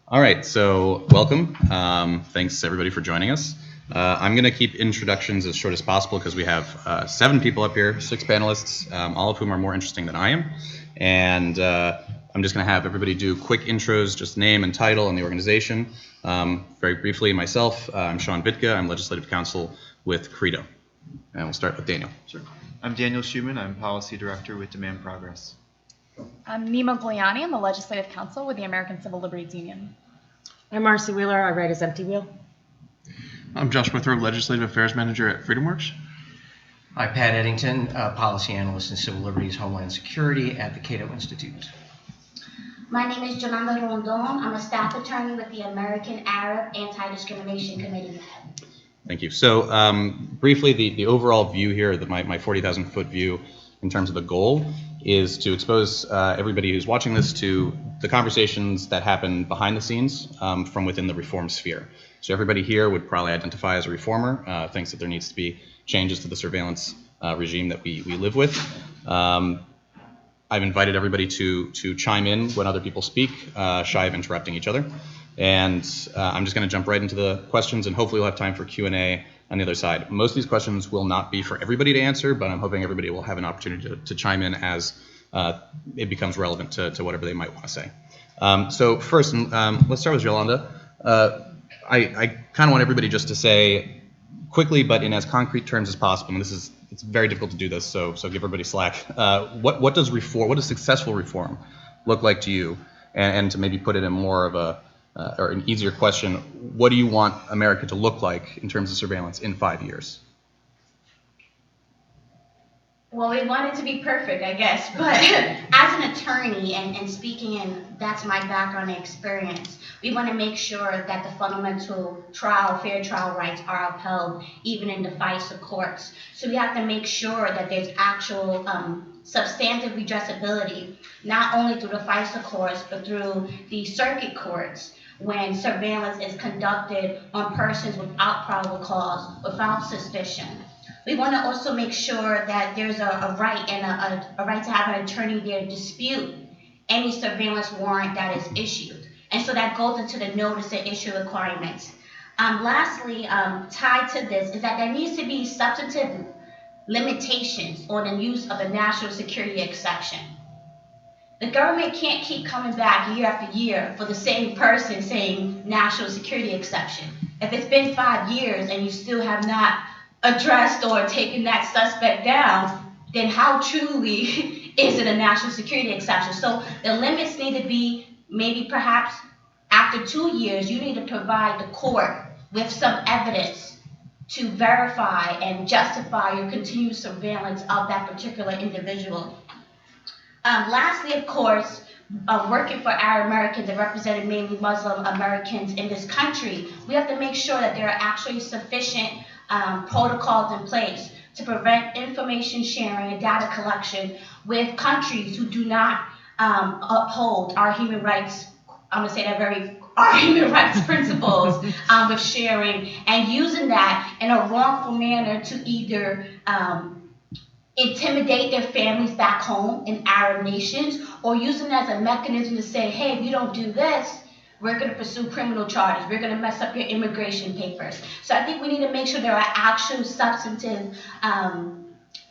All right, so welcome. Thanks everybody for joining us. I'm going to keep introductions as short as possible because we have 7 people up here, 6 panelists, all of whom are more interesting than I am. And I'm just going to have everybody do quick intros, just name and title and the organization. Very briefly, myself, I'm Sean Vitka. I'm Legislative Counsel with CREDO. And we'll start with Daniel. Sure. I'm Daniel Schuman. I'm Policy Director with Demand Progress. I'm Nima Guliani. I'm the Legislative Counsel with the American Civil Liberties Union. I'm Marcy Wheeler. I write as Empty Wheel. I'm Joshua Throw, Legislative Affairs Manager at FreedomWorks. I'm Pat Eddington, Policy Analyst in Civil Liberties, Homeland Security at the Cato Institute. My name is Yolanda Rondon. I'm a staff attorney with the American Arab Anti-Discrimination Committee. Thank you. So briefly, the overall view here, my 40,000 foot view in terms of the goal is to expose everybody who's watching this to the conversations that happen behind the scenes from within the reform sphere. So everybody here would probably identify as a reformer, thinks that there needs to be changes to the surveillance regime that we live with. I've invited everybody to chime in when other people speak, shy of interrupting each other. And I'm just going to jump right into the questions, and hopefully we'll have time for Q&A on the other side. Most of these questions will not be for everybody to answer, but I'm hoping everybody will have an opportunity to chime in as it becomes relevant to whatever they might want to say. So first, let's start with Yolanda. I kind of want everybody just to say quickly, but in as concrete terms as possible, and it's very difficult to do this, so give everybody slack. What does successful reform look like to you? And to maybe put it in more of or an easier question, what do you want America to look like in terms of surveillance in 5 years? Well, we want it to be perfect, I guess, but as an attorney and speaking in, that's my background and experience, we want to make sure that the fundamental fair trial rights are upheld, even in the FISA courts. So we have to make sure that there's actual substantive redressability, not only through the FISA courts, but through the circuit courts, when surveillance is conducted on persons without probable cause, without suspicion. We want to also make sure that there's a right and a right to have an attorney there to dispute any surveillance warrant that is issued. And so that goes into the notice and issue requirements. Lastly, tied to this is that there needs to be substantive limitations on the use of the national security exception. The government can't keep coming back year after year for the same person saying national security exception. If it's been 5 years and you still have not addressed or taken that suspect down, then how truly is it a national security exception? So the limits need to be maybe perhaps after 2 years, you need to provide the court with some evidence to verify and justify your continued surveillance of that particular individual. Lastly, of course, working for Arab Americans and representing mainly Muslim Americans in this country, we have to make sure that there are actually sufficient protocols in place to prevent information sharing and data collection with countries who do not uphold our human rights, our human rights principles with sharing and using that in a wrongful manner to either intimidate their families back home in Arab nations, or using it as a mechanism to say, hey, if you don't do this, we're going to pursue criminal charges. We're going to mess up your immigration papers. So I think we need to make sure there are actual substantive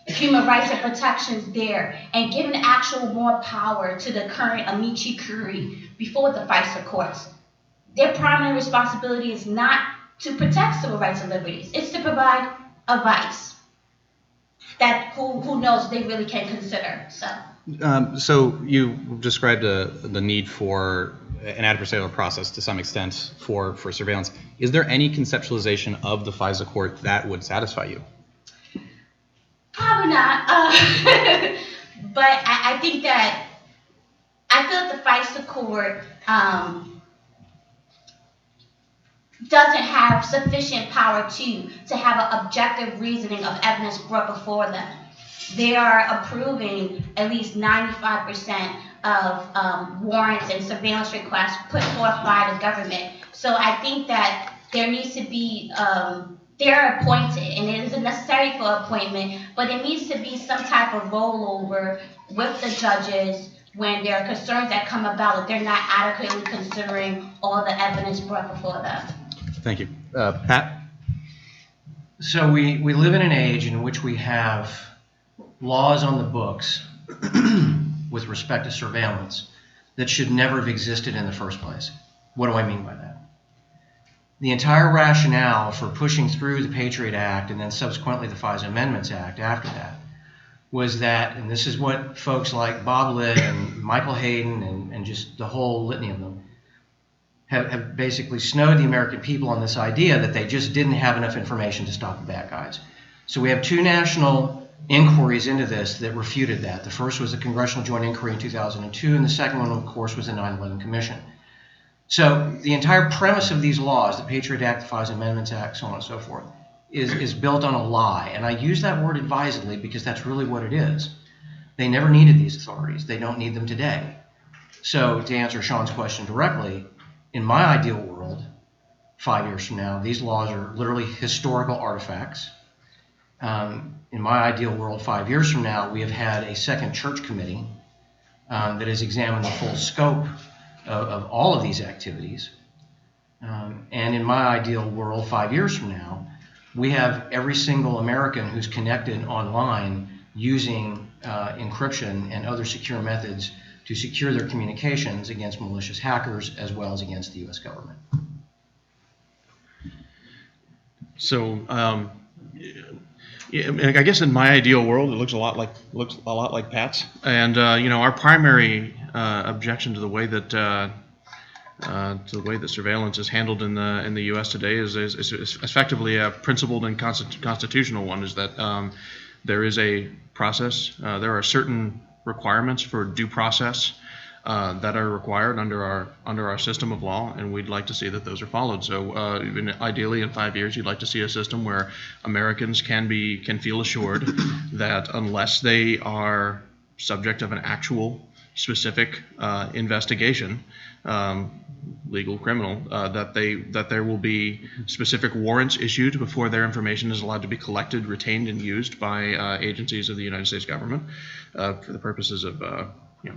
human rights and protections there, and giving actual more power to the current amici curiae before the FISA courts. Their primary responsibility is not to protect civil rights and liberties. It's to provide advice that who knows they really can consider. So you described the need for an adversarial process to some extent for surveillance. Is there any conceptualization of the FISA court that would satisfy you? Probably not. But I think that I feel that the FISA court doesn't have sufficient power to have an objective reasoning of evidence brought before them. They are approving at least 95% of warrants and surveillance requests put forth by the government. So I think that there needs to be, they're appointed, and it isn't necessary for appointment, but it needs to be some type of rollover with the judges when there are concerns that come about that they're not adequately considering all the evidence brought before them. Thank you. Pat? So we live in an age in which we have laws on the books with respect to surveillance that should never have existed in the first place. What do I mean by that? The entire rationale for pushing through the Patriot Act and then subsequently the FISA Amendments Act after that was that, and this is what folks like Bob Litt and Michael Hayden and just the whole litany of them have basically snowed the American people on this idea that they just didn't have enough information to stop the bad guys. So we have two national inquiries into this that refuted that. The first was the Congressional Joint Inquiry in 2002, and the second one, of course, was the 9/11 Commission. So the entire premise of these laws, the Patriot Act, the FISA Amendments Act, so on and so forth, is built on a lie. And I use that word advisedly because that's really what it is. They never needed these authorities. They don't need them today. So to answer Sean's question directly, in my ideal world, 5 years from now, these laws are literally historical artifacts. In my ideal world, 5 years from now, we have had a second church committee that has examined the full scope of all of these activities. And in my ideal world, 5 years from now, we have every single American who's connected online using encryption and other secure methods to secure their communications against malicious hackers as well as against the U.S. government. So, I guess in my ideal world, it looks a lot like Pat's. And our primary objection to the way that surveillance is handled in the U.S. today is effectively a principled and constitutional one. Is that there is a process. There are certain requirements for due process that are required under our system of law, and we'd like to see that those are followed. So even ideally in 5 years, you'd like to see a system where Americans can feel assured that unless they are subject of an actual specific investigation, legal, criminal, that there will be specific warrants issued before their information is allowed to be collected, retained, and used by agencies of the United States government for the purposes of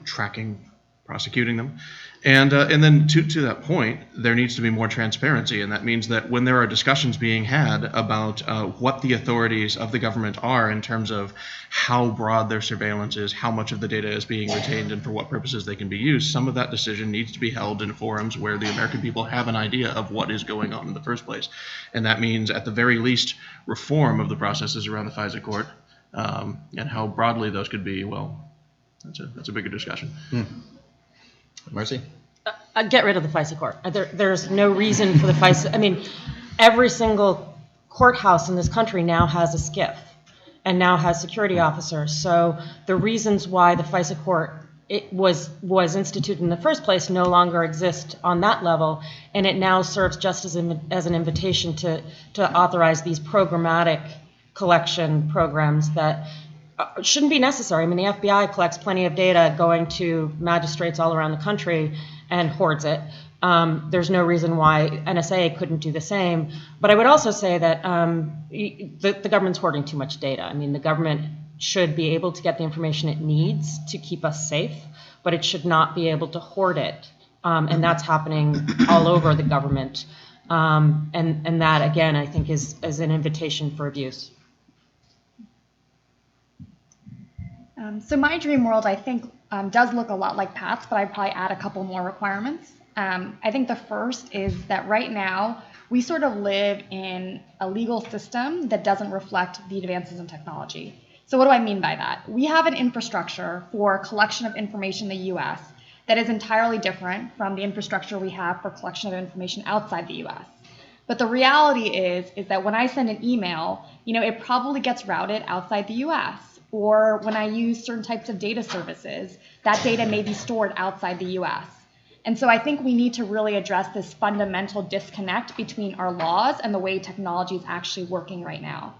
tracking, prosecuting them. And then to that point, there needs to be more transparency, and that means that when there are discussions being had about what the authorities of the government are in terms of how broad their surveillance is, how much of the data is being retained, and for what purposes they can be used, some of that decision needs to be held in forums where the American people have an idea of what is going on in the first place. And that means, at the very least, reform of the processes around the FISA court, and how broadly those could be, well, that's a bigger discussion. Marcy? Get rid of the FISA court. There's no reason for the FISA. I mean, every single courthouse in this country now has a SCIF and now has security officers. So the reasons why the FISA court was instituted in the first place no longer exist on that level, and it now serves just as an invitation to authorize these programmatic collection programs that shouldn't be necessary. I mean, the FBI collects plenty of data going to magistrates all around the country and hoards it. There's no reason why NSA couldn't do the same. But I would also say that the government's hoarding too much data. I mean, the government should be able to get the information it needs to keep us safe, but it should not be able to hoard it. And that's happening all over the government. And that, again, I think is an invitation for abuse. So my dream world, I think, does look a lot like Pat's, but I'd probably add a couple more requirements. I think the first is that right now we sort of live in a legal system that doesn't reflect the advances in technology. So what do I mean by that? We have an infrastructure for collection of information in the U.S. that is entirely different from the infrastructure we have for collection of information outside the U.S. But the reality is that when I send an email, it probably gets routed outside the U.S. Or when I use certain types of data services, that data may be stored outside the US. And so I think we need to really address this fundamental disconnect between our laws and the way technology is actually working right now.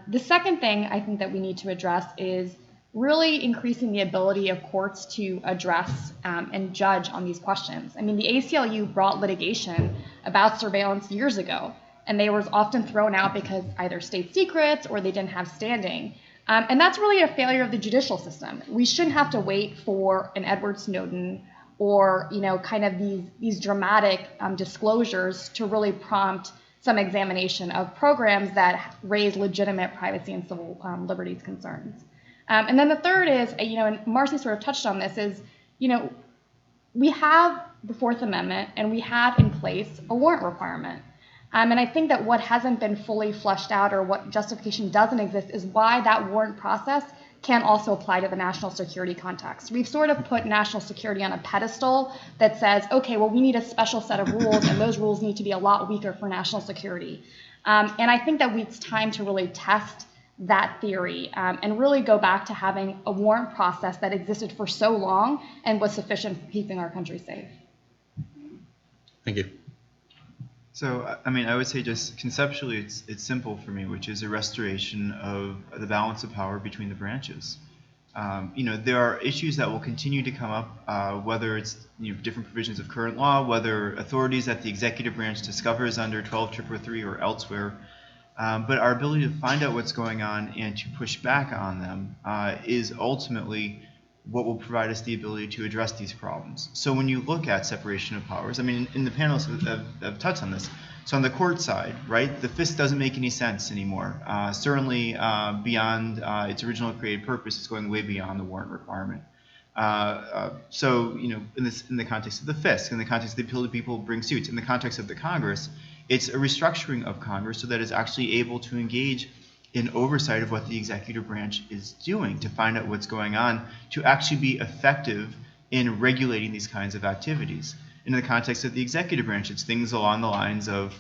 The second thing I think that we need to address is really increasing the ability of courts to address and judge on these questions. I mean, the ACLU brought litigation about surveillance years ago, and they were often thrown out because either state secrets or they didn't have standing. And that's really a failure of the judicial system. We shouldn't have to wait for an Edward Snowden or, kind of these dramatic disclosures to really prompt some examination of programs that raise legitimate privacy and civil liberties concerns. And then the third is, and Marcy sort of touched on this, is, we have the Fourth Amendment and we have in place a warrant requirement. And I think that what hasn't been fully fleshed out, or what justification doesn't exist, is why that warrant process can also apply to the national security context. We've sort of put national security on a pedestal that says, okay, well, we need a special set of rules, and those rules need to be a lot weaker for national security. And I think that it's time to really test that theory and really go back to having a warrant process that existed for so long and was sufficient for keeping our country safe. Thank you. So, I would say just conceptually, it's simple for me, which is a restoration of the balance of power between the branches. There are issues that will continue to come up, whether it's different provisions of current law, whether authorities that the executive branch discovers under 12333 or elsewhere. But our ability to find out what's going on and to push back on them is ultimately what will provide us the ability to address these problems. So when you look at separation of powers, in the panelists have touched on this. So on the court side, right, the fist doesn't make any sense anymore. Certainly beyond its original created purpose, it's going way beyond the warrant requirement. So in the context of the FISC, in the context of the ability people bring suits, in the context of the Congress, it's a restructuring of Congress so that it's actually able to engage in oversight of what the executive branch is doing, to find out what's going on, to actually be effective in regulating these kinds of activities. In the context of the executive branch, it's things along the lines of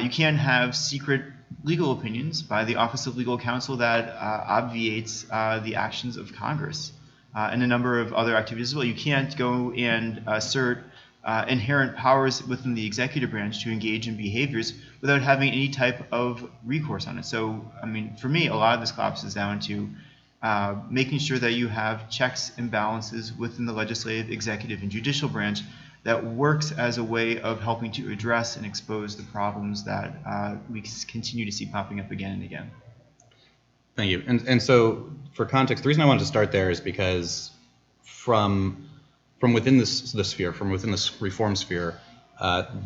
you can't have secret legal opinions by the Office of Legal Counsel that obviates the actions of Congress, and a number of other activities as well. You can't go and assert inherent powers within the executive branch to engage in behaviors without having any type of recourse on it. So, for me, a lot of this collapses down to making sure that you have checks and balances within the legislative, executive, and judicial branch that works as a way of helping to address and expose the problems that we continue to see popping up again and again. Thank you. And so, for context, the reason I wanted to start there is because from within this sphere, from within this reform sphere,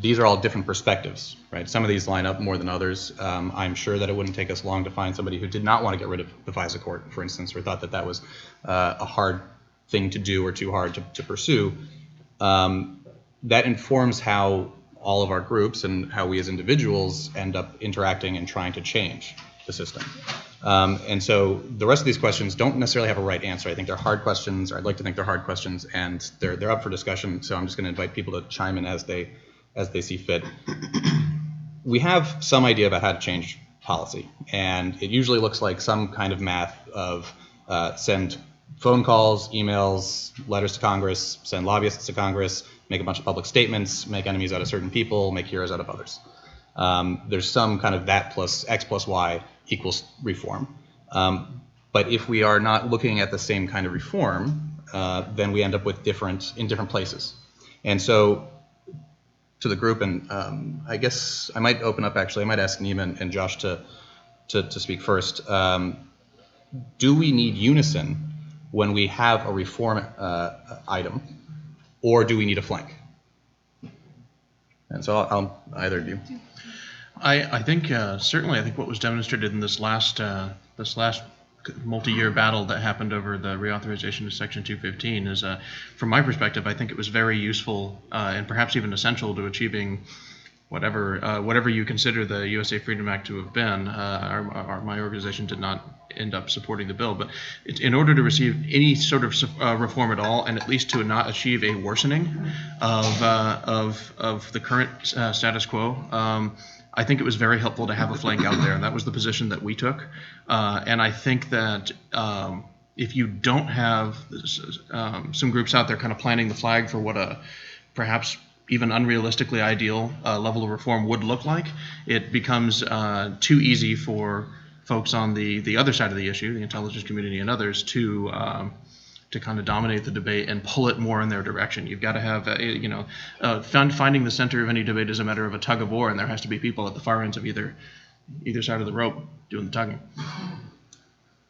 these are all different perspectives, right? Some of these line up more than others. I'm sure that it wouldn't take us long to find somebody who did not want to get rid of the FISA court, for instance, or thought that was a hard thing to do or too hard to pursue. That informs how all of our groups and how we as individuals end up interacting and trying to change the system. And so the rest of these questions don't necessarily have a right answer. I think they're hard questions, or I'd like to think they're hard questions, and they're up for discussion. So I'm just going to invite people to chime in as they see fit. We have some idea about how to change policy, and it usually looks like some kind of math of send phone calls, emails, letters to Congress, send lobbyists to Congress, make a bunch of public statements, make enemies out of certain people, make heroes out of others. There's some kind of that plus X plus Y equals reform. But if we are not looking at the same kind of reform, then we end up with in different places. And so to the group, and I guess I might open up, actually, I might ask Nima and Josh to speak first. Do we need unison when we have a reform item, or do we need a flank? And so I'll either of you. I think certainly I think what was demonstrated in this last multi-year battle that happened over the reauthorization of Section 215 is, from my perspective, I think it was very useful and perhaps even essential to achieving whatever you consider the USA Freedom Act to have been. My organization did not end up supporting the bill, but in order to receive any sort of reform at all, and at least to not achieve a worsening of the current status quo, I think it was very helpful to have a flank out there, and that was the position that we took. And I think that if you don't have some groups out there kind of planting the flag for what a perhaps even unrealistically ideal level of reform would look like, it becomes too easy for folks on the other side of the issue, the intelligence community and others, to kind of dominate the debate and pull it more in their direction. You've got to have, finding the center of any debate is a matter of a tug of war, and there has to be people at the far ends of either side of the rope doing the tugging.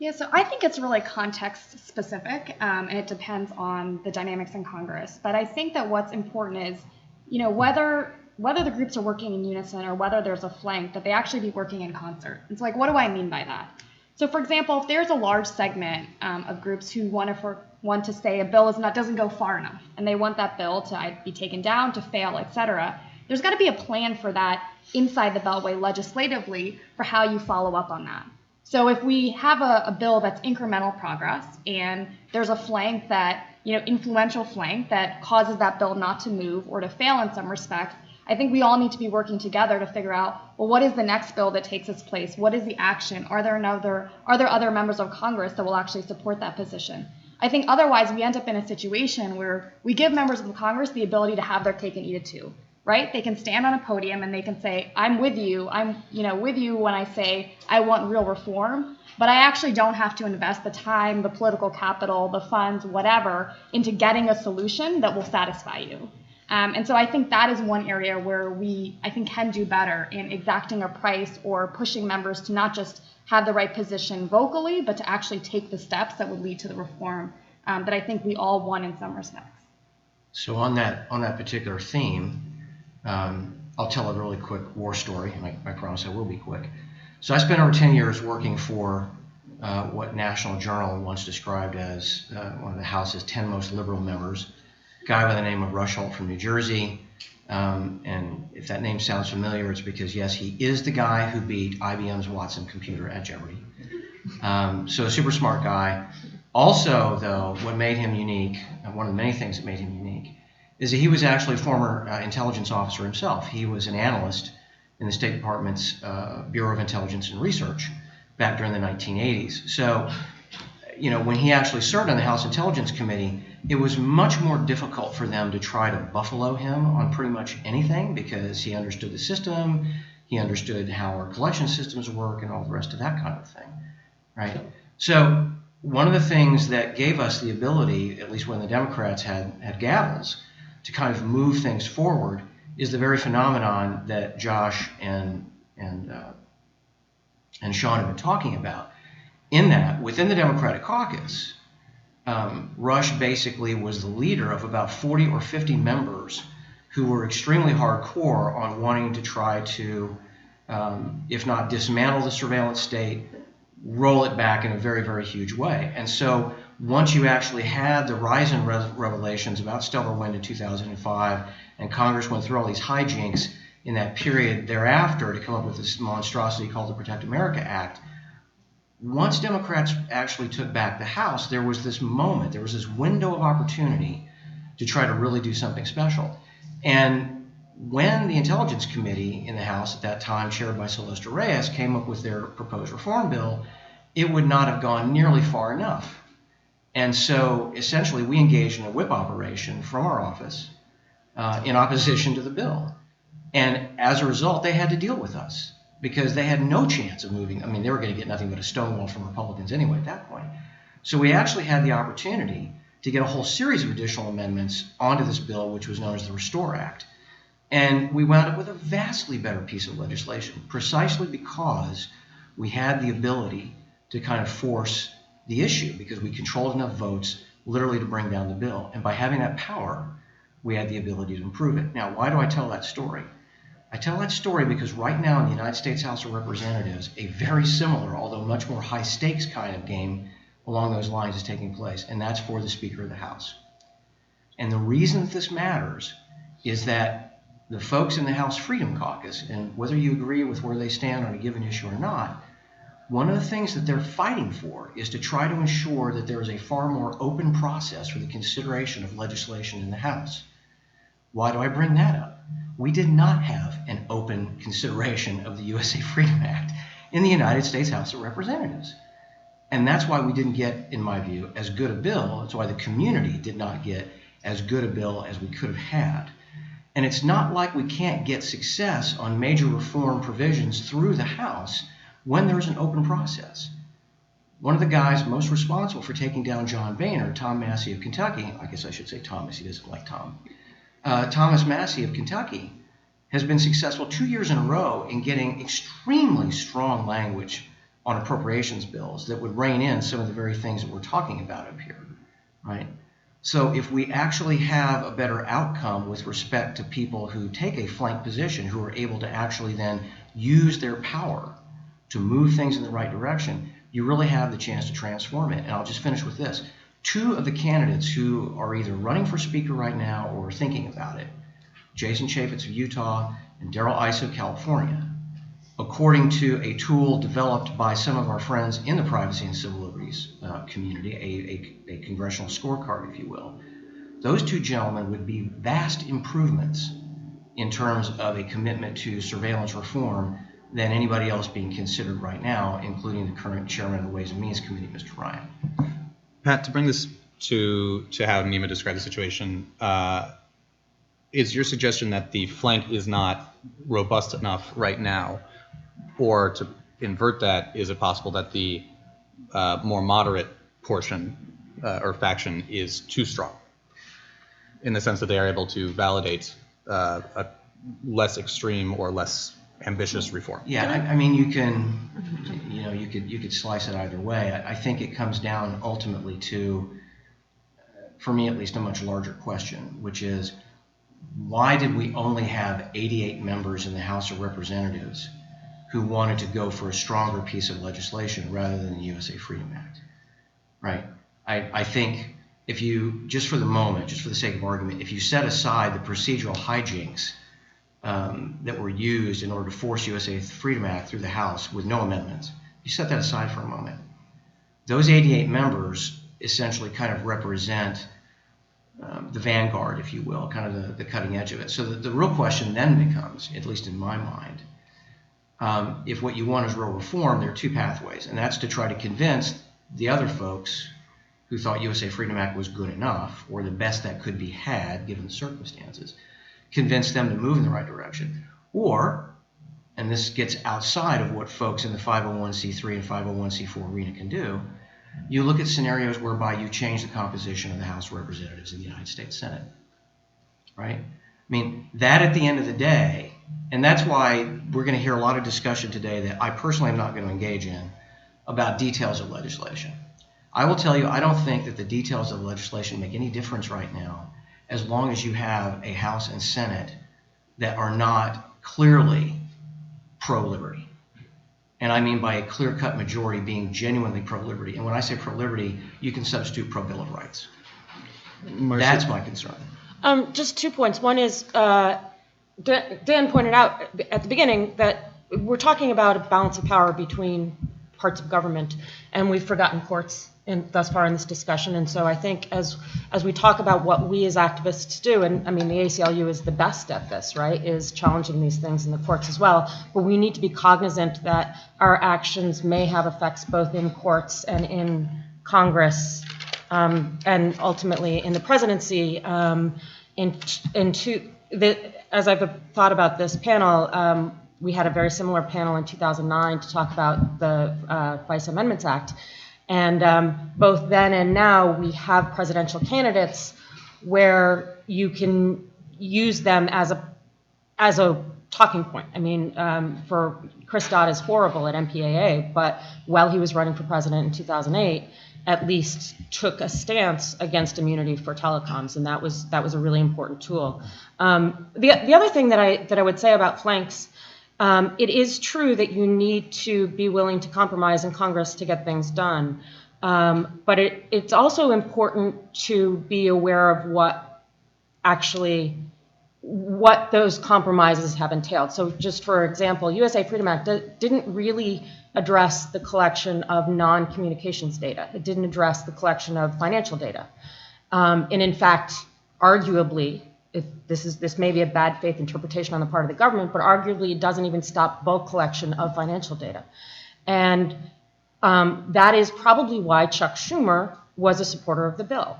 Yeah, so I think it's really context specific, and it depends on the dynamics in Congress. But I think that what's important is, whether the groups are working in unison or whether there's a flank, that they actually be working in concert. It's like, what do I mean by that? So, for example, if there's a large segment of groups who want to say a bill doesn't go far enough, and they want that bill to be taken down, to fail, etc., there's got to be a plan for that inside the Beltway legislatively for how you follow up on that. So if we have a bill that's incremental progress and there's a flank that, influential flank that causes that bill not to move or to fail in some respects, I think we all need to be working together to figure out, well, what is the next bill that takes its place? What is the action? Are there other members of Congress that will actually support that position? I think otherwise we end up in a situation where we give members of Congress the ability to have their cake and eat it too. Right? They can stand on a podium and they can say, I'm with you. I'm, with you when I say I want real reform, but I actually don't have to invest the time, the political capital, the funds, whatever, into getting a solution that will satisfy you. And so I think that is one area where we, I think, can do better in exacting a price or pushing members to not just have the right position vocally, but to actually take the steps that would lead to the reform that I think we all want in some respects. So on that particular theme, I'll tell a really quick war story, and I promise I will be quick. So I spent over 10 years working for what National Journal once described as one of the House's 10 most liberal members, a guy by the name of Rush Holt from New Jersey. And if that name sounds familiar, it's because, yes, he is the guy who beat IBM's Watson computer at Jeopardy. So a super smart guy. Also, though, what made him unique, one of the many things that made him unique, is that he was actually a former intelligence officer himself. He was an analyst in the State Department's Bureau of Intelligence and Research back during the 1980s. So, when he actually served on the House Intelligence Committee, it was much more difficult for them to try to buffalo him on pretty much anything because he understood the system, he understood how our collection systems work and all the rest of that kind of thing, right? So one of the things that gave us the ability, at least when the Democrats had gavels, to kind of move things forward is the very phenomenon that Josh and Sean have been talking about. In that, within the Democratic caucus, Rush basically was the leader of about 40 or 50 members who were extremely hardcore on wanting to try to, if not dismantle the surveillance state, roll it back in a very, very huge way. And so once you actually had the Risen revelations about Stellar Wind in 2005, and Congress went through all these hijinks in that period thereafter to come up with this monstrosity called the Protect America Act, once Democrats actually took back the House, there was this moment, there was this window of opportunity to try to really do something special. And when the Intelligence Committee in the House at that time, chaired by Celeste Reyes, came up with their proposed reform bill, it would not have gone nearly far enough. And so essentially we engaged in a whip operation from our office in opposition to the bill. And as a result, they had to deal with us because they had no chance of moving. I mean, they were going to get nothing but a stonewall from Republicans anyway at that point. So we actually had the opportunity to get a whole series of additional amendments onto this bill, which was known as the Restore Act. And we wound up with a vastly better piece of legislation, precisely because we had the ability to kind of force the issue, because we controlled enough votes literally to bring down the bill. And by having that power, we had the ability to improve it. Now, why do I tell that story? I tell that story because right now in the United States House of Representatives, a very similar, although much more high stakes kind of game along those lines is taking place, and that's for the Speaker of the House. And the reason that this matters is that the folks in the House Freedom Caucus, and whether you agree with where they stand on a given issue or not, one of the things that they're fighting for is to try to ensure that there is a far more open process for the consideration of legislation in the House. Why do I bring that up? We did not have an open consideration of the USA Freedom Act in the United States House of Representatives. And that's why we didn't get, in my view, as good a bill. That's why the community did not get as good a bill as we could have had. And it's not like we can't get success on major reform provisions through the House when there's an open process. One of the guys most responsible for taking down John Boehner, Tom Massey of Kentucky, I guess I should say Thomas, he doesn't like Tom, Thomas Massey of Kentucky, has been successful 2 years in a row in getting extremely strong language on appropriations bills that would rein in some of the very things that we're talking about up here, right? So if we actually have a better outcome with respect to people who take a flank position, who are able to actually then use their power to move things in the right direction, you really have the chance to transform it. And I'll just finish with this. 2 of the candidates who are either running for speaker right now or thinking about it, Jason Chaffetz of Utah and Darrell Issa of California, according to a tool developed by some of our friends in the privacy and civil liberties community, a congressional scorecard, if you will, those 2 gentlemen would be vast improvements in terms of a commitment to surveillance reform than anybody else being considered right now, including the current chairman of the Ways and Means Committee, Mr. Ryan. Pat, to bring this to how Nima described the situation, is your suggestion that the flank is not robust enough right now? Or to invert that, is it possible that the more moderate portion or faction is too strong in the sense that they are able to validate a less extreme or less ambitious reform? Yeah, I mean, you could slice it either way. I think it comes down ultimately to, for me at least, a much larger question, which is, why did we only have 88 members in the House of Representatives who wanted to go for a stronger piece of legislation rather than the USA Freedom Act, right? I think if you, just for the moment, just for the sake of argument, if you set aside the procedural hijinks that were used in order to force USA Freedom Act through the House with no amendments, you set that aside for a moment. Those 88 members essentially kind of represent the vanguard, if you will, kind of the cutting edge of it. So the real question then becomes, at least in my mind, if what you want is real reform, there are 2 pathways, and that's to try to convince the other folks who thought USA Freedom Act was good enough, or the best that could be had given the circumstances, convince them to move in the right direction. Or, and this gets outside of what folks in the 501c3 and 501c4 arena can do, you look at scenarios whereby you change the composition of the House of Representatives in the United States Senate, right? I mean, that at the end of the day, and that's why we're going to hear a lot of discussion today that I personally am not going to engage in about details of legislation. I will tell you, I don't think that the details of legislation make any difference right now as long as you have a House and Senate that are not clearly pro-liberty. And I mean by a clear-cut majority being genuinely pro-liberty. And when I say pro-liberty, you can substitute pro-Bill of Rights. That's my concern. Just 2 points. One is, Dan pointed out at the beginning that we're talking about a balance of power between parts of government, and we've forgotten courts thus far in this discussion. And so I think as we talk about what we as activists do, and I mean the ACLU is the best at this, right, is challenging these things in the courts as well, but we need to be cognizant that our actions may have effects both in courts and in Congress, and ultimately in the presidency. As I've thought about this panel, we had a very similar panel in 2009 to talk about the FISA Amendments Act. And both then and now, we have presidential candidates where you can use them as a talking point. I mean, for Chris Dodd is horrible at MPAA, but while he was running for president in 2008, at least took a stance against immunity for telecoms, and that was a really important tool. The other thing that I would say about flanks, it is true that you need to be willing to compromise in Congress to get things done, but it's also important to be aware of what those compromises have entailed. So just for example, USA Freedom Act didn't really address the collection of non-communications data. It didn't address the collection of financial data. And in fact, arguably, this may be a bad faith interpretation on the part of the government, but arguably it doesn't even stop bulk collection of financial data. And that is probably why Chuck Schumer was a supporter of the bill.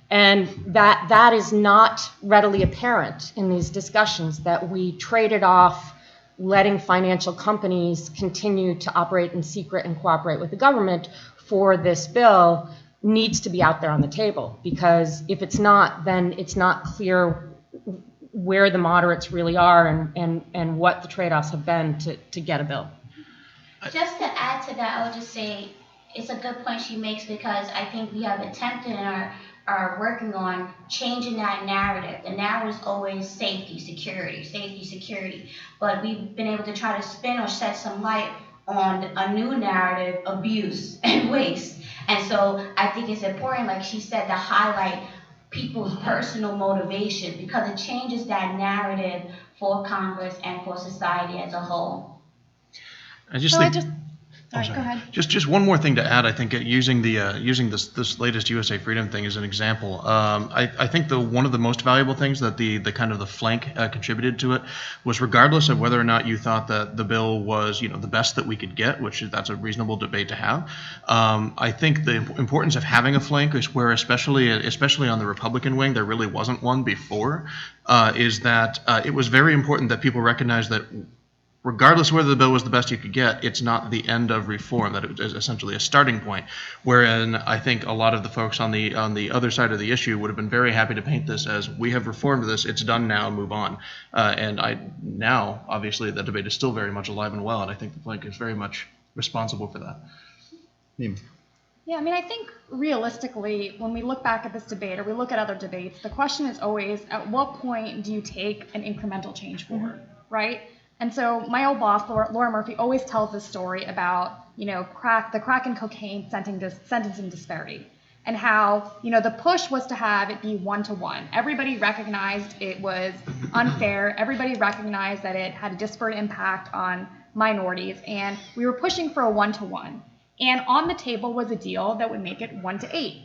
And that is not readily apparent in these discussions, that we traded off letting financial companies continue to operate in secret and cooperate with the government for this bill needs to be out there on the table, because if it's not, then it's not clear where the moderates really are and what the trade-offs have been to get a bill. Just to add to that, I would just say it's a good point she makes because I think we have attempted and are working on changing that narrative. The narrative is always safety, security. But we've been able to try to spin or shed some light on a new narrative, abuse and waste. And so I think it's important, like she said, to highlight people's personal motivation because it changes that narrative for Congress and for society as a whole. I just So think. sorry, go ahead. Just one more thing to add. I think using this latest USA Freedom thing as an example. I think one of the most valuable things that the kind of the flank contributed to it was, regardless of whether or not you thought that the bill was the best that we could get, which that's a reasonable debate to have. I think the importance of having a flank is where, especially on the Republican wing, there really wasn't one before. Is that it was very important that people recognize that, regardless of whether the bill was the best you could get, it's not the end of reform, that it was essentially a starting point. Wherein I think a lot of the folks on the other side of the issue would have been very happy to paint this as, we have reformed this, it's done now, move on. Now, obviously, the debate is still very much alive and well, and I think the flank is very much responsible for that. Yeah, I mean, I think realistically, when we look back at this debate or we look at other debates, the question is always, at what point do you take an incremental change forward, right? And so my old boss, Laura Murphy, always tells this story about, the crack and cocaine sentencing disparity, and how, the push was to have it be 1-to-1. Everybody recognized it was unfair. Everybody recognized that it had a disparate impact on minorities, and we were pushing for a 1-to-1. And on the table was a deal that would make it 1-to-8.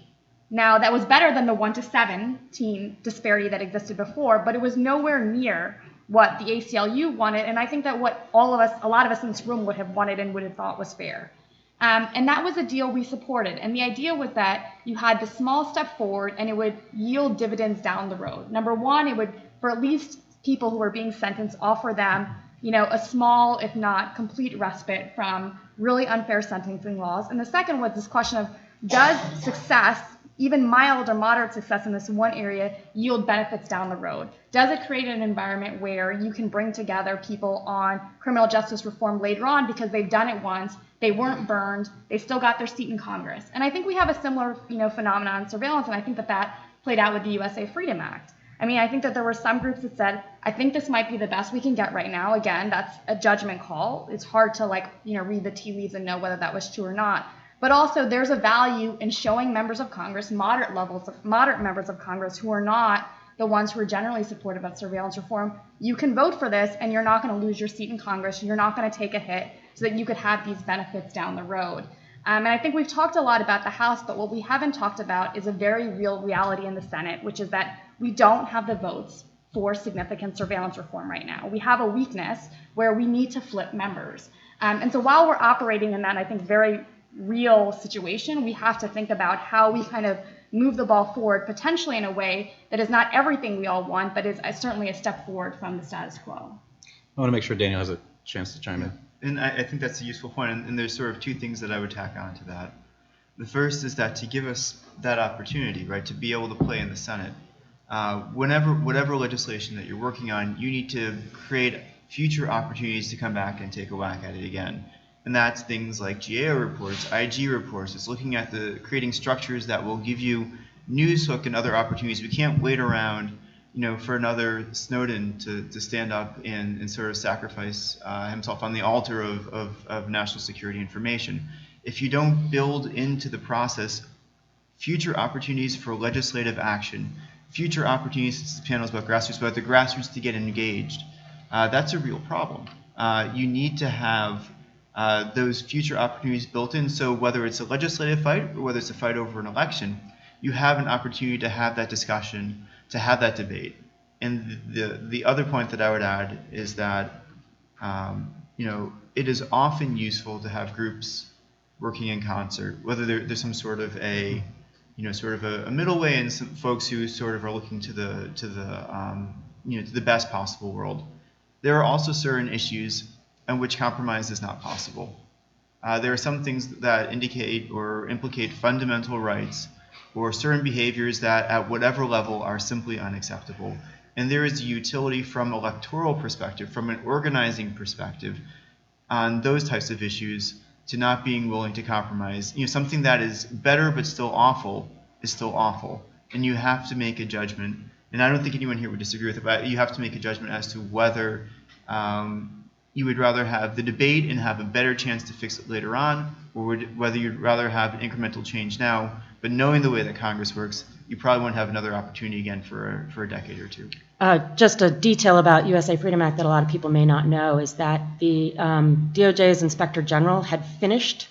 Now, that was better than the 1-to-17 disparity that existed before, but it was nowhere near what the ACLU wanted, and I think that what a lot of us in this room would have wanted and would have thought was fair. And that was a deal we supported. And the idea was that you had the small step forward and it would yield dividends down the road. Number one, it would, for at least people who are being sentenced, offer them, a small, if not complete respite from really unfair sentencing laws. And the second was this question of, does success, even mild or moderate success in this one area, yield benefits down the road? Does it create an environment where you can bring together people on criminal justice reform later on because they've done it once, they weren't burned, they still got their seat in Congress? And I think we have a similar, phenomenon in surveillance, and I think that played out with the USA Freedom Act. I mean, I think that there were some groups that said, I think this might be the best we can get right now. Again, that's a judgment call. It's hard to read the tea leaves and know whether that was true or not. But also there's a value in showing members of Congress, moderate members of Congress who are not the ones who are generally supportive of surveillance reform, you can vote for this and you're not going to lose your seat in Congress. You're not going to take a hit so that you could have these benefits down the road. And I think we've talked a lot about the House, but what we haven't talked about is a very real reality in the Senate, which is that we don't have the votes for significant surveillance reform right now. We have a weakness where we need to flip members. And so while we're operating in that, I think, very real situation, we have to think about how we kind of move the ball forward, potentially in a way that is not everything we all want, but is certainly a step forward from the status quo. I want to make sure Daniel has a chance to chime in. And I think that's a useful point, and there's sort of two things that I would tack on to that. The first is that to give us that opportunity, right, to be able to play in the Senate, whatever legislation that you're working on, you need to create future opportunities to come back and take a whack at it again. And that's things like GAO reports, IG reports. It's looking at creating structures that will give you newshook and other opportunities. We can't wait around, for another Snowden to stand up and sort of sacrifice himself on the altar of national security information. If you don't build into the process future opportunities for legislative action, future opportunities, this panel is about grassroots, but the grassroots to get engaged, that's a real problem. You need to have those future opportunities built in, so whether it's a legislative fight or whether it's a fight over an election, you have an opportunity to have that discussion, to have that debate. And the other point that I would add is that it is often useful to have groups working in concert, whether there's some sort of a middle way and some folks who sort of are looking to the best possible world. There are also certain issues on which compromise is not possible. There are some things that indicate or implicate fundamental rights or certain behaviors that at whatever level are simply unacceptable. And there is utility from an electoral perspective, from an organizing perspective, on those types of issues to not being willing to compromise. Something that is better but still awful is still awful, and you have to make a judgment. And I don't think anyone here would disagree with it, but you have to make a judgment as to whether you would rather have the debate and have a better chance to fix it later on, or whether you'd rather have an incremental change now. But knowing the way that Congress works, you probably won't have another opportunity again for a decade or two. Just a detail about USA Freedom Act that a lot of people may not know is that the DOJ's Inspector General had finished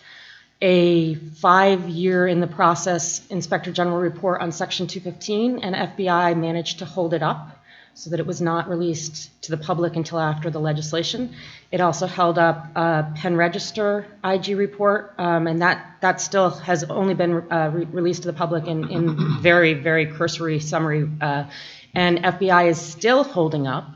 a 5-year in the process Inspector General report on Section 215, and FBI managed to hold it up so that it was not released to the public until after the legislation. It also held up a Penn Register IG report, and that still has only been released to the public in very, very cursory summary. And FBI is still holding up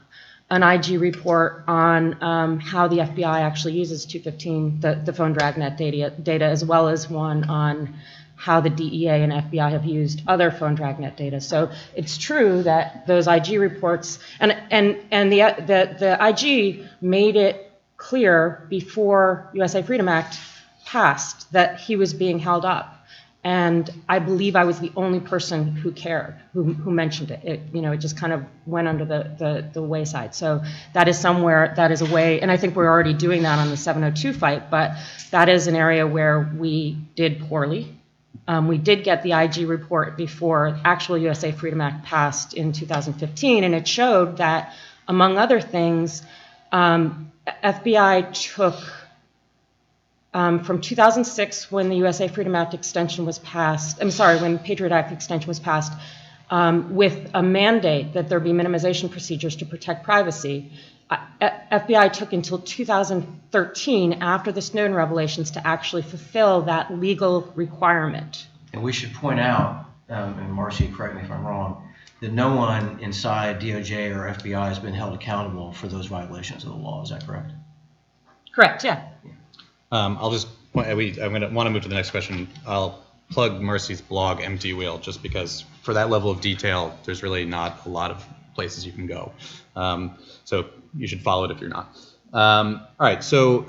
an IG report on how the FBI actually uses 215, the phone dragnet data, as well as one on how the DEA and FBI have used other phone dragnet data. So it's true that those IG reports, and the IG made it clear before USA Freedom Act passed that he was being held up. And I believe I was the only person who cared, who mentioned it. It just kind of went under the wayside. So that is a way, and I think we're already doing that on the 702 fight, but that is an area where we did poorly. We did get the IG report before actual USA Freedom Act passed in 2015, and it showed that, among other things, FBI took, from 2006, when the USA Freedom Act extension was passed, when Patriot Act extension was passed, with a mandate that there be minimization procedures to protect privacy, FBI took until 2013, after the Snowden revelations, to actually fulfill that legal requirement. And we should point out, and Marcy, correct me if I'm wrong, that no one inside DOJ or FBI has been held accountable for those violations of the law. Is that correct? Correct, yeah. I'll just point, I'm going to want to move to the next question. I'll plug Marcy's blog, Empty Wheel, just because for that level of detail, there's really not a lot of places you can go. So you should follow it if you're not. All right, so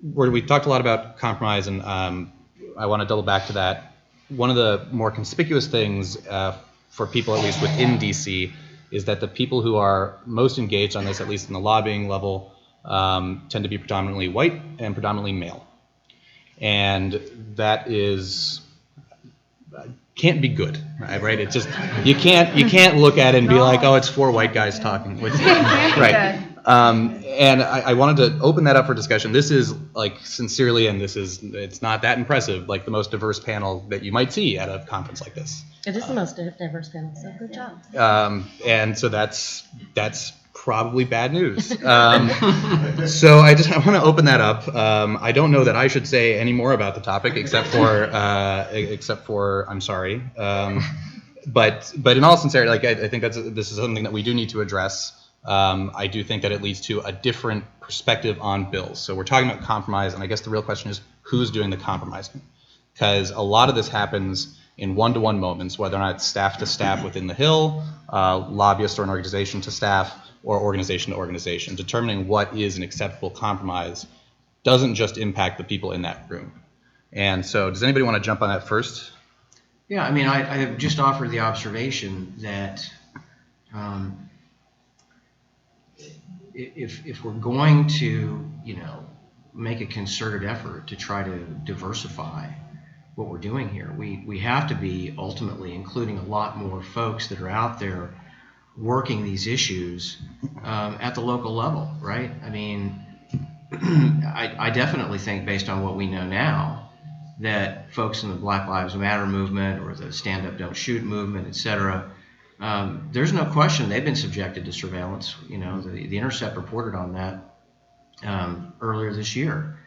we talked a lot about compromise, and I want to double back to that. One of the more conspicuous things for people, at least within DC, is that the people who are most engaged on this, at least in the lobbying level, tend to be predominantly white and predominantly male. And that can't be good, right? It's just, you can't look at it and be like, oh, it's 4 white guys talking. Right. And I wanted to open that up for discussion. This is, like, sincerely, and it's not that impressive, like the most diverse panel that you might see at a conference like this. It is the most diverse panel, so good job. And so that's probably bad news. So I want to open that up. I don't know that I should say any more about the topic, except for I'm sorry. But in all sincerity, like I think this is something that we do need to address. I do think that it leads to a different perspective on bills. So we're talking about compromise, and I guess the real question is who's doing the compromising? Because a lot of this happens in one-to-one moments, whether or not it's staff to staff within the Hill, lobbyist or an organization to staff, or organization to organization. Determining what is an acceptable compromise doesn't just impact the people in that room. And so does anybody want to jump on that first? Yeah, I mean, I have just offered the observation that if we're going to, make a concerted effort to try to diversify what we're doing here, we have to be ultimately including a lot more folks that are out there working these issues at the local level, right? I mean, I definitely think, based on what we know now, that folks in the Black Lives Matter movement or the Stand Up Don't Shoot movement, et cetera, there's no question they've been subjected to surveillance. The Intercept reported on that earlier this year.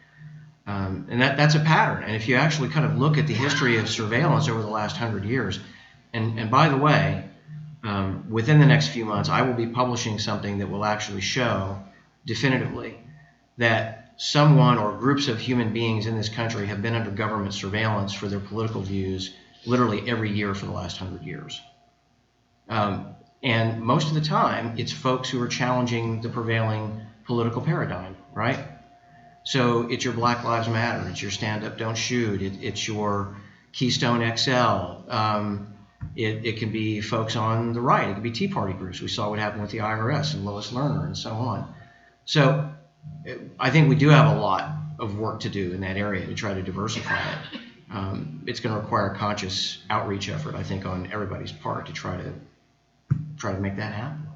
And that's a pattern. And if you actually kind of look at the history of surveillance over the last 100 years, and by the way, within the next few months, I will be publishing something that will actually show definitively that someone or groups of human beings in this country have been under government surveillance for their political views literally every year for the last 100 years. And most of the time, it's folks who are challenging the prevailing political paradigm, right? So it's your Black Lives Matter, it's your Stand Up, Don't Shoot, it's your Keystone XL. It can be folks on the right, it can be Tea Party groups. We saw what happened with the IRS and Lois Lerner and so on. So I think we do have a lot of work to do in that area to try to diversify it. It's going to require a conscious outreach effort, I think, on everybody's part to try to make that happen.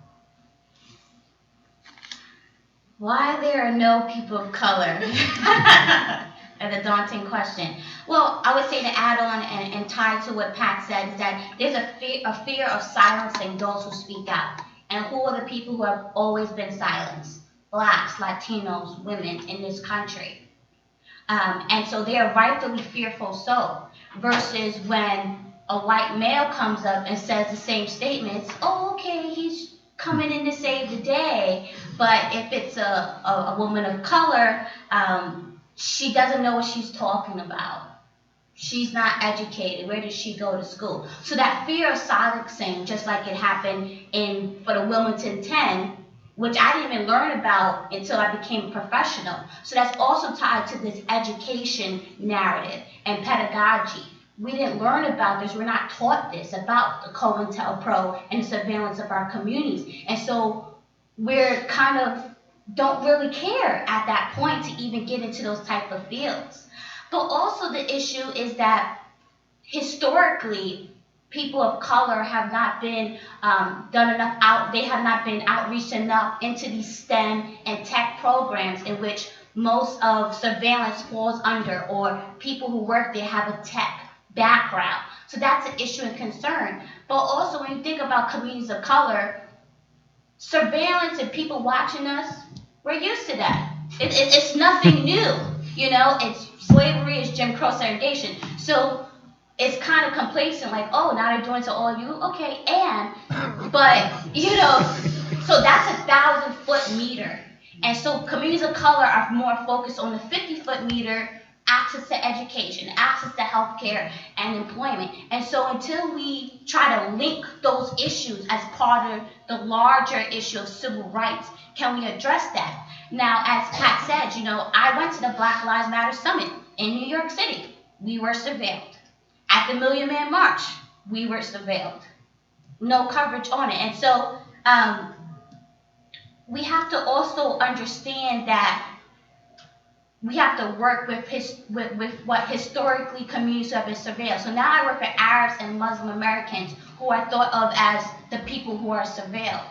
Why there are no people of color? And a daunting question. Well, I would say to add on and tie to what Pat said is that there's a fear of silencing those who speak out. And who are the people who have always been silenced? Blacks, Latinos, women in this country. And so they are rightfully fearful so, versus when a white male comes up and says the same statements, oh, okay, he's coming in to save the day. But if it's a woman of color, she doesn't know what she's talking about. She's not educated. Where does she go to school? So that fear of silencing, just like it happened for the Wilmington 10, which I didn't even learn about until I became a professional. So that's also tied to this education narrative and pedagogy. We didn't learn about this. We're not taught this about the COINTELPRO and the surveillance of our communities. And so we're kind of don't really care at that point to even get into those type of fields. But also the issue is that historically, people of color have not been they have not been outreached enough into these STEM and tech programs in which most of surveillance falls under, or people who work there have a tech background. So that's an issue and concern. But also when you think about communities of color, surveillance and people watching us, we're used to that. It's nothing new. You know, it's slavery, it's Jim Crow segregation. So it's kind of complacent, like, oh, now they're doing to all of you, okay, but, you know, so that's 1,000-foot meter. And so communities of color are more focused on the 50-foot meter, access to education, access to healthcare and employment. And so until we try to link those issues as part of the larger issue of civil rights, can we address that? Now, as Pat said, you know, I went to the Black Lives Matter Summit in New York City. We were surveilled. At the Million Man March, we were surveilled. No coverage on it. And so we have to also understand that we have to work with what historically communities have been surveilled. So now I work with Arabs and Muslim Americans who are thought of as the people who are surveilled.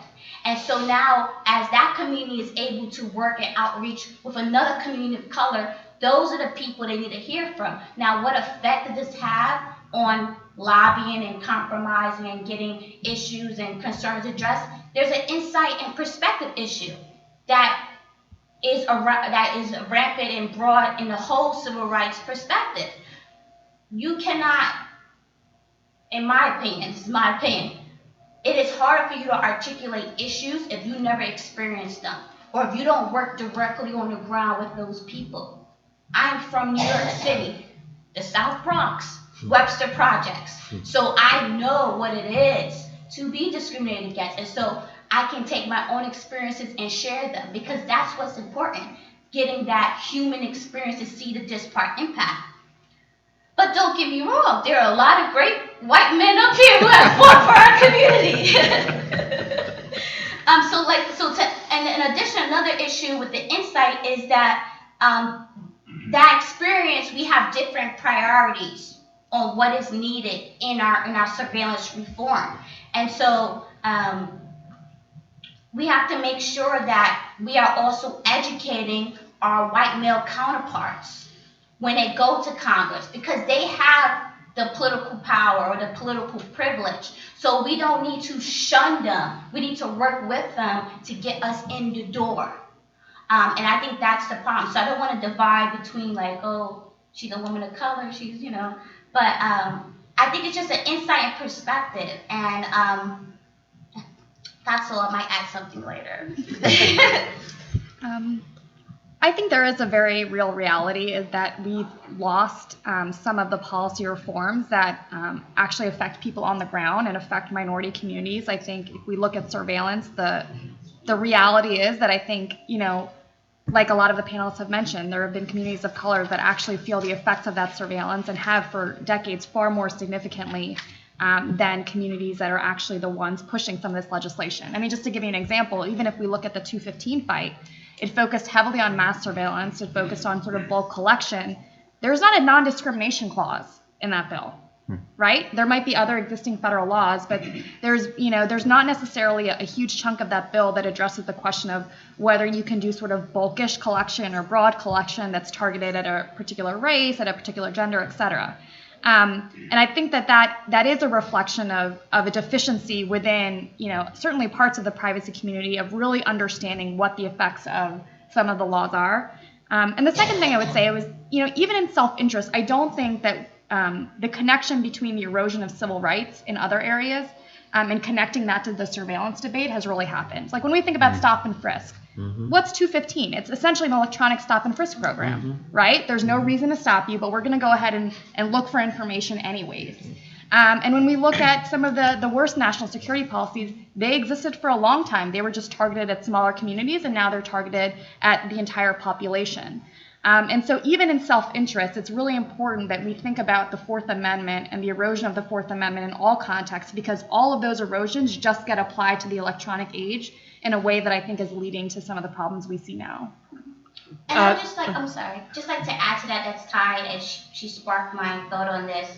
And so now as that community is able to work and outreach with another community of color, those are the people they need to hear from. Now, what effect does this have on lobbying and compromising and getting issues and concerns addressed? There's an insight and perspective issue that is rampant and broad in the whole civil rights perspective. You cannot, in my opinion, this is my opinion, it is hard for you to articulate issues if you never experienced them, or if you don't work directly on the ground with those people. I'm from New York City, the South Bronx, Webster Projects. So I know what it is to be discriminated against. And so I can take my own experiences and share them, because that's what's important, getting that human experience to see the disparate impact. But don't get me wrong, there are a lot of great white men up here who have fought for our community. And in addition, another issue with the insight is that that experience, we have different priorities on what is needed in our surveillance reform. And so we have to make sure that we are also educating our white male counterparts when they go to Congress, because they have the political power or the political privilege. So we don't need to shun them. We need to work with them to get us in the door. And I think that's the problem. So I don't want to divide between like, oh, she's a woman of color, she's, you know, but I think it's just an insight and perspective. And that's all. I might add something later. I think there is a very real reality is that we've lost some of the policy reforms that actually affect people on the ground and affect minority communities. I think if we look at surveillance, the reality is that I think, you know, like a lot of the panelists have mentioned, there have been communities of color that actually feel the effects of that surveillance and have for decades far more significantly than communities that are actually the ones pushing some of this legislation. I mean, just to give you an example, even if we look at the 215 fight, it focused heavily on mass surveillance, it focused on sort of bulk collection. There's not a non-discrimination clause in that bill, right? There might be other existing federal laws, but there's not necessarily a huge chunk of that bill that addresses the question of whether you can do sort of bulkish collection or broad collection that's targeted at a particular race, at a particular gender, et cetera. And I think that is a reflection of a deficiency within, certainly parts of the privacy community of really understanding what the effects of some of the laws are. And the second thing I would say was, even in self-interest, I don't think that the connection between the erosion of civil rights in other areas and connecting that to the surveillance debate has really happened. Like when we think about stop and frisk, what's 215? It's essentially an electronic stop and frisk program, right? There's no reason to stop you, but we're going to go ahead and look for information anyways. And when we look at some of the worst national security policies, they existed for a long time. They were just targeted at smaller communities, and now they're targeted at the entire population. And so even in self-interest, it's really important that we think about the Fourth Amendment and the erosion of the Fourth Amendment in all contexts, because all of those erosions just get applied to the electronic age in a way that I think is leading to some of the problems we see now. And I'm just like to add to that, that's tied, as she sparked my thought on this.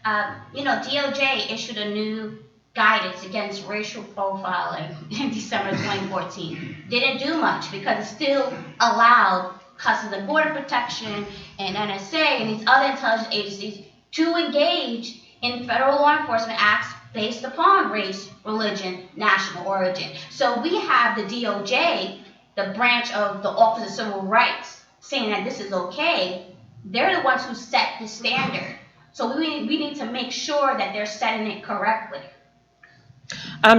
DOJ issued a new guidance against racial profiling in December 2014. Didn't do much because it still allowed Customs and Border Protection and NSA and these other intelligence agencies to engage in federal law enforcement acts based upon race, religion, national origin. So we have the DOJ, the branch of the Office of Civil Rights, saying that this is okay. They're the ones who set the standard. So we need to make sure that they're setting it correctly.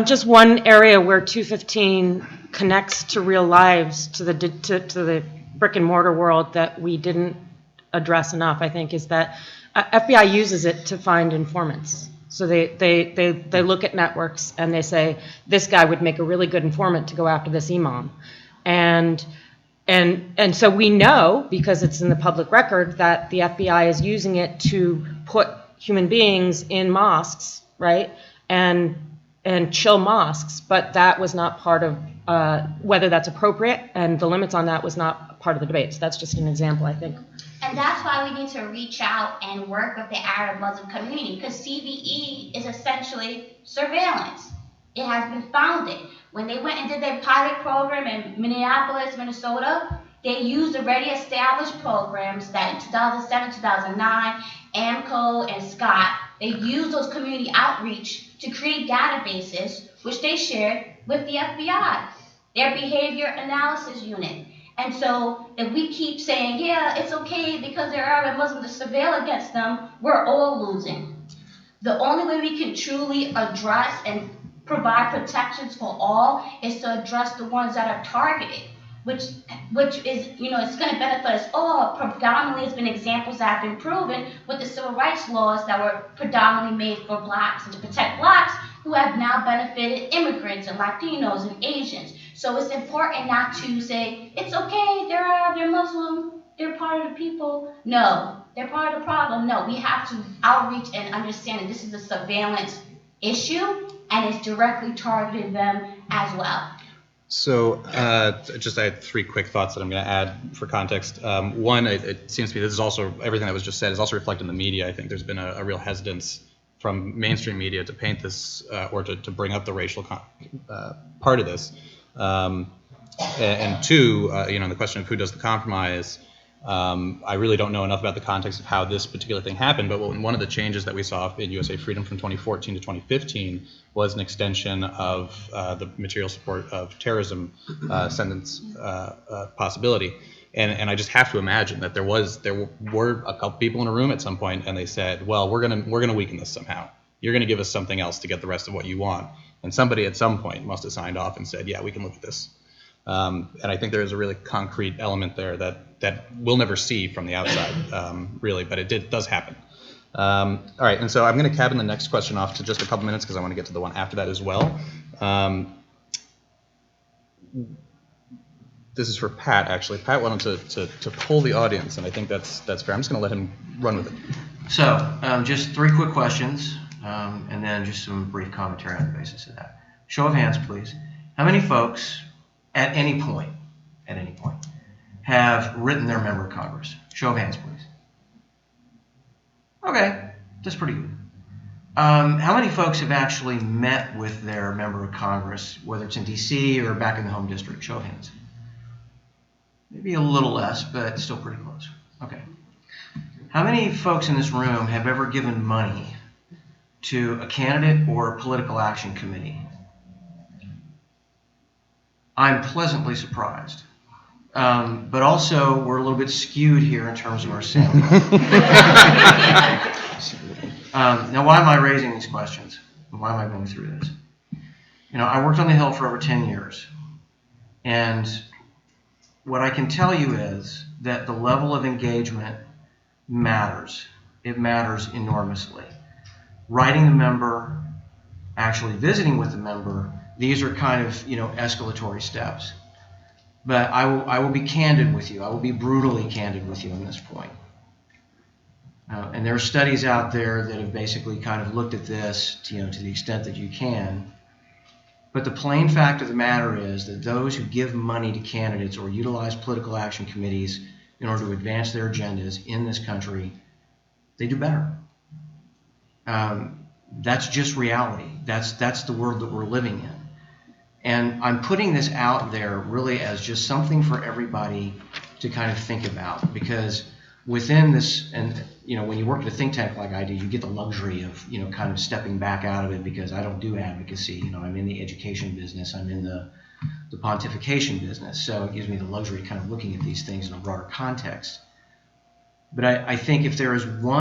Just one area where 215 connects to real lives, to the brick and mortar world that we didn't address enough, I think, is that FBI uses it to find informants. So they look at networks and they say, this guy would make a really good informant to go after this imam. And so we know, because it's in the public record, that the FBI is using it to put human beings in mosques, right? And chill mosques, but that was not part of whether that's appropriate, and the limits on that was not part of the debate. So that's just an example, I think. And that's why we need to reach out and work with the Arab Muslim community, because CVE is essentially surveillance. It has been founded. When they went and did their pilot program in Minneapolis, Minnesota, they used already established programs that in 2007, 2009, AMCO and Scott, they used those community outreach to create databases, which they shared with the FBI, their behavior analysis unit. And so if we keep saying, yeah, it's okay because they're Arab and Muslim to surveil against them, we're all losing. The only way we can truly address and provide protections for all is to address the ones that are targeted, which is, it's going to benefit us all. Predominantly, it's been examples that have been proven with the civil rights laws that were predominantly made for blacks and to protect blacks who have now benefited immigrants and Latinos and Asians. So it's important not to say, it's okay, they're Arab, they're Muslim, they're part of the people. No, they're part of the problem. No, we have to outreach and understand that this is a surveillance issue and it's directly targeting them as well. So I had three quick thoughts that I'm going to add for context. One, it seems to me this is also, everything that was just said is also reflected in the media. I think there's been a real hesitance from mainstream media to paint this or to bring up the racial part of this. And two, the question of who does the compromise, I really don't know enough about the context of how this particular thing happened, but one of the changes that we saw in USA Freedom from 2014 to 2015 was an extension of the material support of terrorism sentence possibility. And I just have to imagine that there were a couple people in a room at some point, and they said, well, we're gonna weaken this somehow. You're gonna give us something else to get the rest of what you want. And somebody at some point must have signed off and said, yeah, we can look at this. And I think there is a really concrete element there that we'll never see from the outside, really, but it does happen. All right, and so I'm going to cabin the next question off to just a couple minutes because I want to get to the one after that as well. this is for Pat, actually. Pat wanted to poll the audience, and I think that's fair. I'm just going to let him run with it. So, just 3 quick questions, and then just some brief commentary on the basis of that. Show of hands, please. How many folks, at any point, have written their member of Congress? Show of hands, please. Okay, that's pretty good. How many folks have actually met with their member of Congress, whether it's in D.C. or back in the home district? Show of hands. Maybe a little less, but still pretty close. Okay. How many folks in this room have ever given money to a candidate or a political action committee? I'm pleasantly surprised. But also, we're a little bit skewed here in terms of our sample. Now, why am I raising these questions? Why am I going through this? I worked on the Hill for over 10 years. And what I can tell you is that the level of engagement matters. It matters enormously. Writing the member, actually visiting with the member, these are kind of, escalatory steps. But I will be candid with you. I will be brutally candid with you on this point. And there are studies out there that have basically kind of looked at this, to the extent that you can. But the plain fact of the matter is that those who give money to candidates or utilize political action committees in order to advance their agendas in this country, they do better. That's just reality. That's the world that we're living in. And I'm putting this out there really as just something for everybody to kind of think about, because within this, and when you work at a think tank like I do, you get the luxury of kind of stepping back out of it, because I don't do advocacy. I'm in the education business, I'm in the pontification business, so it gives me the luxury of kind of looking at these things in a broader context. But I think if there is one